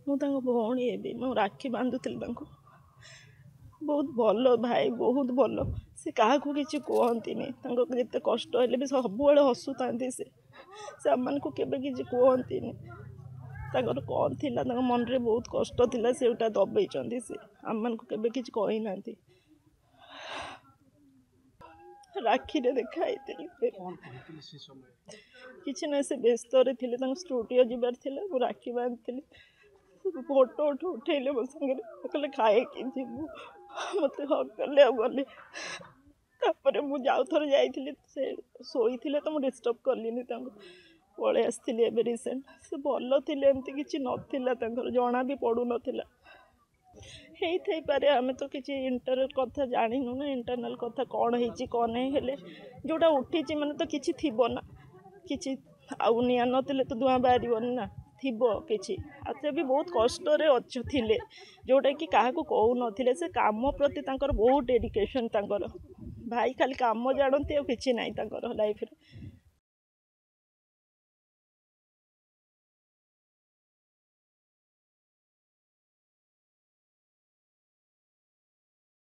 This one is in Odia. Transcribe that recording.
ମୁଁ ତାଙ୍କ ଭଉଣୀ ହେବି। ମୁଁ ରାକ୍ଷୀ ବାନ୍ଧୁଥିଲି ତାଙ୍କୁ। ବହୁତ ଭଲ ଭାଇ, ବହୁତ ଭଲ। ସେ କାହାକୁ କିଛି କୁହନ୍ତିନି। ତାଙ୍କ ଯେତେ କଷ୍ଟ ହେଲେ ବି ସବୁବେଳେ ହସୁଥାନ୍ତି। ସେ ଆମମାନଙ୍କୁ କେବେ କିଛି କୁହନ୍ତିନି। ତାଙ୍କର କ'ଣ ଥିଲା, ତାଙ୍କ ମନରେ ବହୁତ କଷ୍ଟ ଥିଲା, ସେଟା ଦବେଇଛନ୍ତି। ସେ ଆମମାନଙ୍କୁ କେବେ କିଛି କହିନାହାନ୍ତି। ରାକ୍ଷୀରେ ଦେଖା ହେଇଥିଲି। କିଛି ନାହିଁ, ସେ ବ୍ୟସ୍ତରେ ଥିଲେ, ତାଙ୍କ ଷ୍ଟୁଡ଼ିଓ ଯିବାର ଥିଲା। ମୁଁ ରାକ୍ଷୀ ବାନ୍ଧିଥିଲି। ଫଟୋ ଉଠେଇଲେ ମୋ ସାଙ୍ଗରେ, କହିଲେ ଖାଇକି ଯିବୁ। ମୋତେ ହକ୍ କଲେ ଆଉ ଗଲେ। ତାପରେ ମୁଁ ଥରେ ଯାଇଥିଲି, ସେ ଶୋଇଥିଲେ ତ ମୁଁ ଡିଷ୍ଟର୍ବ କଲିନି ତାଙ୍କୁ, ପଳେଇ ଆସିଥିଲି ଏବେ ରିସେଣ୍ଟ। ସେ ଭଲ ଥିଲେ, ଏମିତି କିଛି ନଥିଲା ତାଙ୍କର, ଜଣା ବି ପଡ଼ୁନଥିଲା। ହେଇଥାଇପାରେ, ଆମେ ତ କିଛି ଇଣ୍ଟରନାଲ କଥା ଜାଣିନୁ ନା, ଇଣ୍ଟରନାଲ କଥା କ'ଣ ହେଇଛି କ'ଣ ନାହିଁ। ହେଲେ ଯେଉଁଟା ଉଠିଛି ମାନେ ତ କିଛି ଥିବ ନା, କିଛି। ଆଉ ନିଆଁ ନଥିଲେ ତ ଧୂଆଁ ବାହାରିବନି ନା, ଥିବ କିଛି। ଆଉ ସେ ବି ବହୁତ କଷ୍ଟରେ ଥିଲେ, ଯେଉଁଟାକି କାହାକୁ କହୁନଥିଲେ। ସେ କାମ ପ୍ରତି ତାଙ୍କର ବହୁତ ଡେଡିକେସନ୍। ତାଙ୍କର ଭାଇ ଖାଲି କାମ ଜାଣନ୍ତି, ଆଉ କିଛି ନାହିଁ ତାଙ୍କର ଲାଇଫରେ।